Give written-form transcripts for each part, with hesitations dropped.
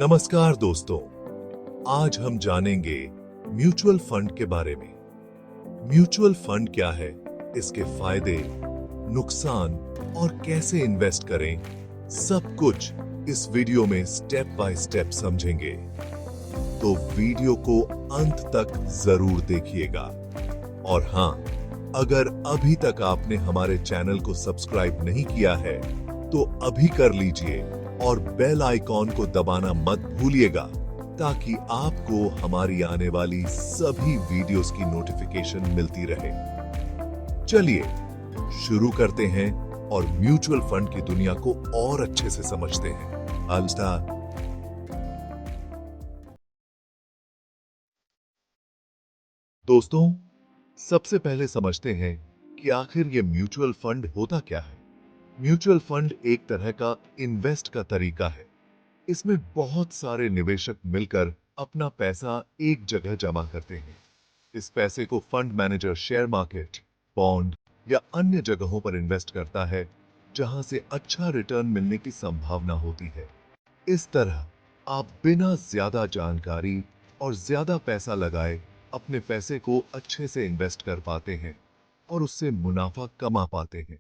नमस्कार दोस्तों, आज हम जानेंगे म्यूचुअल फंड के बारे में। म्यूचुअल फंड क्या है, इसके फायदे, नुकसान और कैसे इन्वेस्ट करें, सब कुछ इस वीडियो में स्टेप बाय स्टेप समझेंगे। तो वीडियो को अंत तक जरूर देखिएगा। और हां, अगर अभी तक आपने हमारे चैनल को सब्सक्राइब नहीं किया है, तो अभी कर लीजिए और बेल आइकॉन को दबाना मत भूलिएगा ताकि आपको हमारी आने वाली सभी वीडियोस की नोटिफिकेशन मिलती रहे। चलिए शुरू करते हैं और म्यूचुअल फंड की दुनिया को और अच्छे से समझते हैं। I'll start. दोस्तों, सबसे पहले समझते हैं कि आखिर ये म्यूचुअल फंड होता क्या है। म्यूचुअल फंड एक तरह का इन्वेस्ट का तरीका है। इसमें बहुत सारे निवेशक मिलकर अपना पैसा एक जगह जमा करते हैं। इस पैसे को fund manager share market, bond या अन्य जगहों पर इन्वेस्ट करता है, जहां से अच्छा रिटर्न मिलने की संभावना होती है। इस तरह आप बिना ज्यादा जानकारी और ज्यादा पैसा लगाए अपने पैसे को अच्छे से इन्वेस्ट कर पाते हैं और उससे मुनाफा कमा पाते हैं।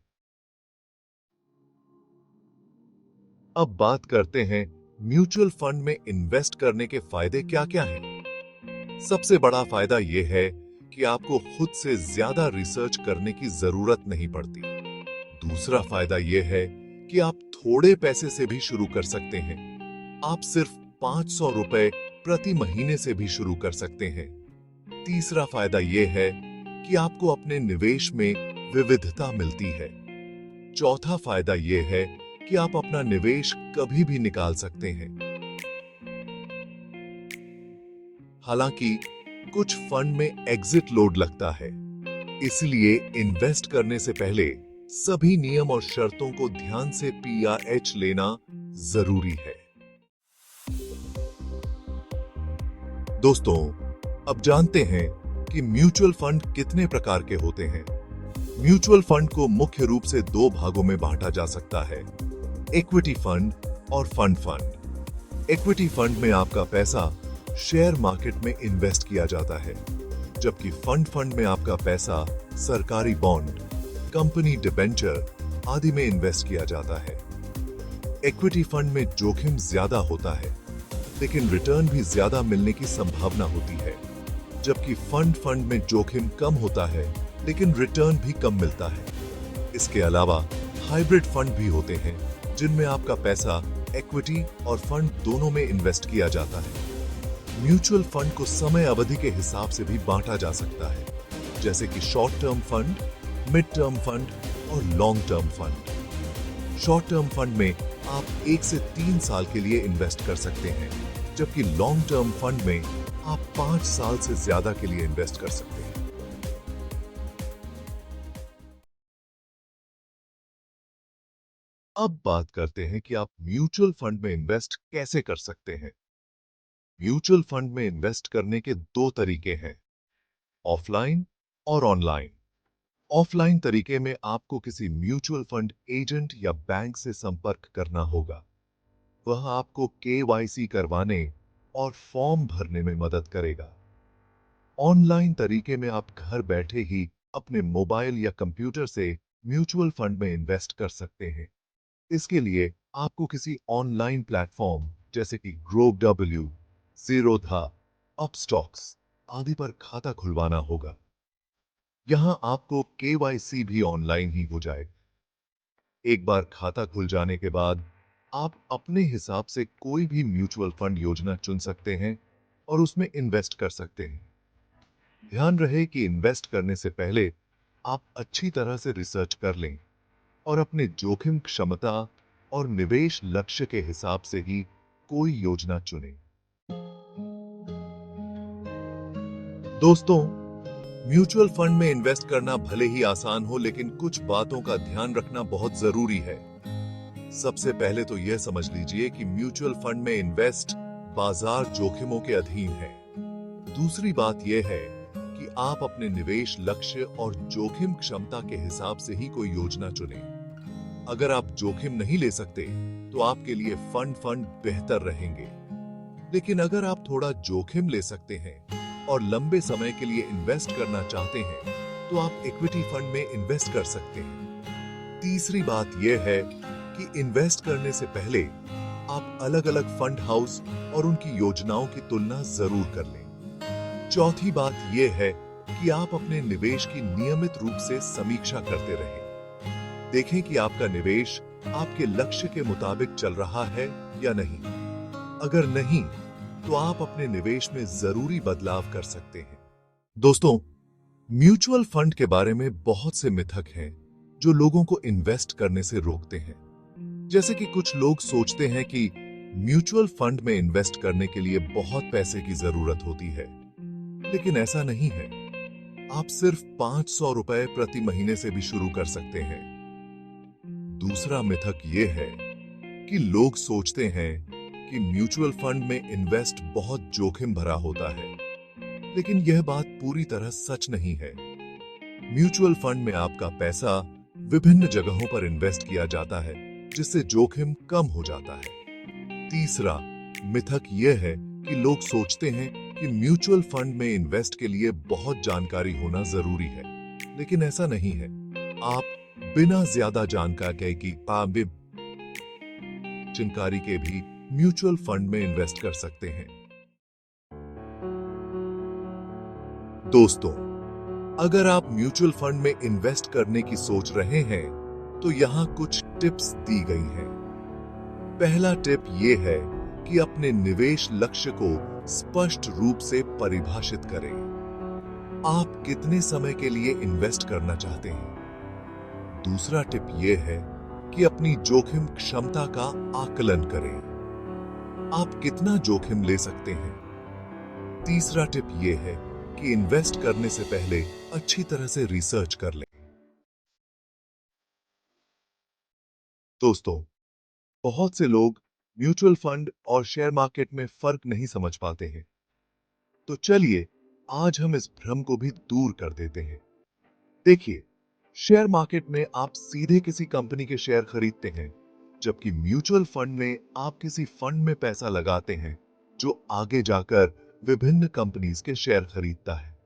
अब बात करते हैं म्यूचुअल फंड में इन्वेस्ट करने के फायदे क्या-क्या हैं। सबसे बड़ा फायदा यह है कि आपको खुद से ज्यादा रिसर्च करने की जरूरत नहीं पड़ती। दूसरा फायदा यह है कि आप थोड़े पैसे से भी शुरू कर सकते हैं। आप सिर्फ 500 रुपए प्रति महीने से भी शुरू कर सकते हैं। तीसरा फायदा यह है कि आपको अपने निवेश में विविधता मिलती है। चौथा फायदा यह है कि आप अपना निवेश कभी भी निकाल सकते हैं। हालांकि कुछ फंड में एग्जिट लोड लगता है, इसलिए इन्वेस्ट करने से पहले सभी नियम और शर्तों को ध्यान से PRH लेना जरूरी है। दोस्तों, अब जानते हैं कि म्यूचुअल फंड कितने प्रकार के होते हैं। म्यूचुअल फंड को मुख्य रूप से दो भागों में बांटा जा सकता है, इक्विटी फंड और फंड फंड। इक्विटी फंड में आपका पैसा शेयर मार्केट में इन्वेस्ट किया जाता है, जबकि फंड फंड में आपका पैसा सरकारी बॉन्ड, कंपनी डिबेंचर आदि में इन्वेस्ट किया जाता है। इक्विटी फंड में जोखिम ज्यादा होता है, लेकिन रिटर्न भी ज्यादा मिलने की संभावना होती है, जबकि फंड फंड में जोखिम कम होता है, लेकिन रिटर्न भी कम मिलता है। इसके अलावा हाइब्रिड फंड भी होते हैं, जिनमें आपका पैसा इक्विटी और फंड दोनों में इन्वेस्ट किया जाता है। म्यूचुअल फंड को समय अवधि के हिसाब से भी बांटा जा सकता है, जैसे कि short term fund, mid term fund और long term fund. Short term fund में आप 1 से 3 साल के लिए इन्वेस्ट कर सकते हैं, जबकि लॉन्ग टर्म फंड में आप 5 साल से ज्यादा के लिए इन्वेस्ट कर सकते हैं। अब बात करते हैं कि आप म्यूचुअल फंड में इन्वेस्ट कैसे कर सकते हैं। म्यूचुअल फंड में इन्वेस्ट करने के दो तरीके हैं, ऑफलाइन और ऑनलाइन। ऑफलाइन तरीके में आपको किसी म्यूचुअल फंड एजेंट या बैंक से संपर्क करना होगा। वह आपको KYC करवाने और फॉर्म भरने में मदद करेगा। ऑनलाइन तरीके में आप घर बैठे ही अपने मोबाइल या कंप्यूटर से म्यूचुअल फंड में इन्वेस्ट कर सकते हैं। इसके लिए आपको किसी ऑनलाइन प्लेटफॉर्म जैसे कि ग्रोव, ज़ीरोधा, अपस्टॉक्स आदि पर खाता खुलवाना होगा। यहां आपको KYC भी ऑनलाइन ही हो जाएगा। एक बार खाता खुल जाने के बाद आप अपने हिसाब से कोई भी म्यूचुअल फंड योजना चुन सकते हैं और उसमें इन्वेस्ट कर सकते हैं। ध्यान रहे कि इन्वेस्ट करने से पहले आप अच्छी तरह से रिसर्च कर लें और अपने जोखिम क्षमता और निवेश लक्ष्य के हिसाब से ही कोई योजना चुनें। दोस्तों, म्यूचुअल फंड में इन्वेस्ट करना भले ही आसान हो, लेकिन कुछ बातों का ध्यान रखना बहुत जरूरी है। सबसे पहले तो यह समझ लीजिए कि म्यूचुअल फंड में इन्वेस्ट बाजार जोखिमों के अधीन है। दूसरी बात यह है कि आप अपने निवेश लक्ष्य और जोखिम क्षमता के हिसाब से ही कोई योजना चुनें। अगर आप जोखिम नहीं ले सकते, तो आपके लिए फंड बेहतर रहेंगे। लेकिन अगर आप थोड़ा जोखिम ले सकते हैं और लंबे समय के लिए इन्वेस्ट करना चाहते हैं तो आप इक्विटी फंड में इन्वेस्ट कर सकते हैं। तीसरी बात यह है कि इन्वेस्ट करने से पहले आप अलग-अलग फंड हाउस और उनकी योजनाओं की तुलना जरूर कर लें। चौथी बात यह है कि आप अपने निवेश की नियमित रूप से समीक्षा करते रहें। देखें कि आपका निवेश आपके लक्ष्य के मुताबिक चल रहा है या नहीं। अगर नहीं, तो आप अपने निवेश में जरूरी बदलाव कर सकते हैं। दोस्तों, म्यूचुअल फंड के बारे में बहुत से मिथक हैं जो लोगों को इन्वेस्ट करने से रोकते हैं। जैसे कि कुछ लोग सोचते हैं कि म्यूचुअल फंड में इन्वेस्ट करने के लिए बहुत पैसे की जरूरत होती है, लेकिन ऐसा नहीं है। आप सिर्फ 500 रुपए प्रति महीने से भी शुरू कर सकते हैं। दूसरा मिथक यह है कि लोग सोचते हैं कि म्यूचुअल फंड में इन्वेस्ट बहुत जोखिम भरा होता है, लेकिन यह बात पूरी तरह सच नहीं है। म्यूचुअल फंड में आपका पैसा विभिन्न जगहों पर इन्वेस्ट किया जाता है, जिससे जोखिम कम हो जाता है। तीसरा मिथक यह है कि लोग सोचते हैं कि म्यूचुअल फंड में इन्वेस्ट के लिए बहुत जानकारी होना जरूरी है, लेकिन ऐसा नहीं है। आप बिना ज्यादा जानकारी के भी म्यूचुअल फंड में इन्वेस्ट कर सकते हैं। दोस्तों, अगर आप म्यूचुअल फंड में इन्वेस्ट करने की सोच रहे हैं तो यहां कुछ टिप्स दी गई हैं। पहला टिप यह है कि अपने निवेश लक्ष्य को स्पष्ट रूप से परिभाषित करें। आप कितने समय के लिए इन्वेस्ट करना चाहते हैं? दूसरा टिप यह है कि अपनी जोखिम क्षमता का आकलन करें। आप कितना जोखिम ले सकते हैं? तीसरा टिप यह है कि इन्वेस्ट करने से पहले अच्छी तरह से रिसर्च कर लें। दोस्तों, बहुत से लोग म्यूचुअल फंड और शेयर मार्केट में फर्क नहीं समझ पाते हैं। तो चलिए आज हम इस भ्रम को भी दूर कर देते हैं। देखिए, शेयर मार्केट में आप सीधे किसी कंपनी के शेयर खरीदते हैं, जबकि म्यूचुअल फंड में आप किसी फंड में पैसा लगाते हैं जो आगे जाकर विभिन्न कंपनीज के शेयर खरीदता है।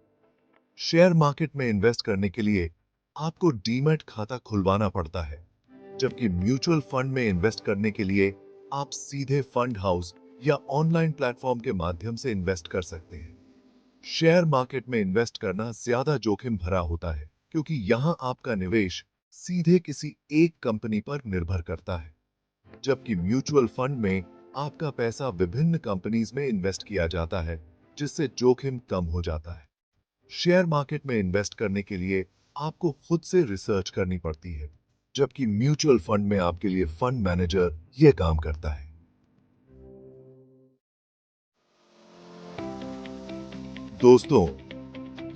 शेयर मार्केट में इन्वेस्ट करने के लिए आपको डीमैट खाता खुलवाना पड़ता है, जबकि म्यूचुअल फंड में इन्वेस्ट करने के लिए आप सीधे फंड हाउस या ऑनलाइन प्लेटफॉर्म के माध्यम से इन्वेस्ट कर सकते हैं। शेयर मार्केट में इन्वेस्ट करना ज्यादा जोखिम भरा होता है, क्योंकि यहां आपका निवेश सीधे किसी एक कंपनी पर निर्भर करता है, जबकि म्यूचुअल फंड में आपका पैसा विभिन्न कंपनीज में इन्वेस्ट किया जाता है, जिससे जोखिम कम हो जाता है। शेयर मार्केट में इन्वेस्ट करने के लिए आपको खुद से रिसर्च करनी पड़ती है, जबकि म्यूचुअल फंड में आपके लिए फंड मैनेजर यह काम करता है। दोस्तों,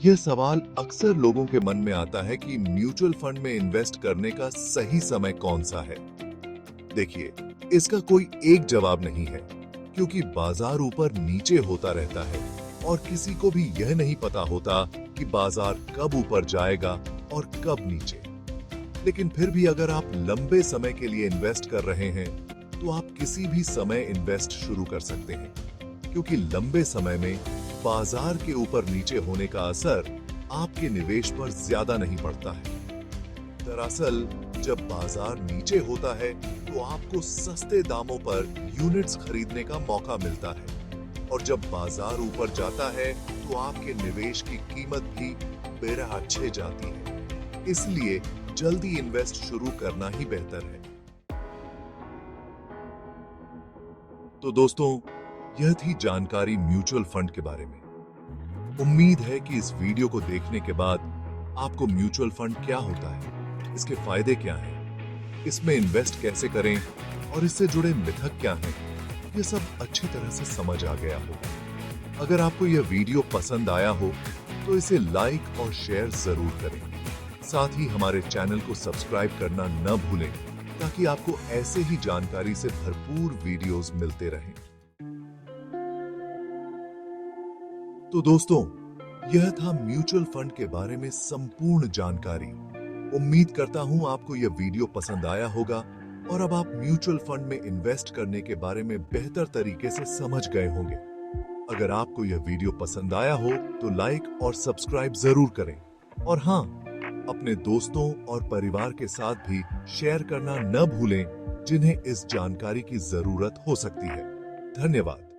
यह सवाल अक्सर लोगों के मन में आता है कि म्यूचुअल फंड में इन्वेस्ट करने का सही समय कौन सा है। देखिए, इसका कोई एक जवाब नहीं है, क्योंकि बाजार ऊपर नीचे होता रहता है और किसी को भी यह नहीं पता होता कि बाजार कब ऊपर जाएगा और कब नीचे। लेकिन फिर भी अगर आप लंबे समय के लिए इन्वेस्ट कर रहे हैं तो आप किसी भी समय इन्वेस्ट शुरू कर सकते हैं, क्योंकि लंबे समय में बाजार के ऊपर नीचे होने का असर आपके निवेश पर ज्यादा नहीं पड़ता है। दरअसल जब बाजार नीचे होता है तो आपको सस्ते दामों पर यूनिट्स खरीदने का मौका मिलता है, और जब बाजार ऊपर जाता है तो आपके निवेश की कीमत भी बेरहा छे जाती है। इसलिए जल्दी इन्वेस्ट शुरू करना ही बेहतर है। तो दोस्तों, यह थी जानकारी म्यूचुअल फंड के बारे में। उम्मीद है कि इस वीडियो को देखने के बाद आपको म्यूचुअल फंड क्या होता है, इसके फायदे क्या हैं, इसमें इन्वेस्ट कैसे करें और इससे जुड़े मिथक क्या हैं, यह सब अच्छी तरह से समझ आ गया होगा। अगर आपको यह वीडियो पसंद आया हो तो इसे लाइक और शेयर जरूर करें। साथ ही हमारे चैनल को सब्सक्राइब करना न भूलें, ताकि आपको ऐसे ही जानकारी से भरपूर वीडियोस मिलते रहें। तो दोस्तों, यह था म्यूचुअल फंड के बारे में संपूर्ण जानकारी। उम्मीद करता हूं आपको यह वीडियो पसंद आया होगा और अब आप म्यूचुअल फंड में इन्वेस्ट करने के बारे में बेहतर तरीके से समझ गए होंगे। अगर आपको यह वीडियो पसंद आया हो तो लाइक और सब्सक्राइब जरूर करें और हाँ, अपने दोस्तों और परिवार के साथ भी शेयर करना न भूलें जिन्हें इस जानकारी की जरूरत हो सकती है। धन्यवाद।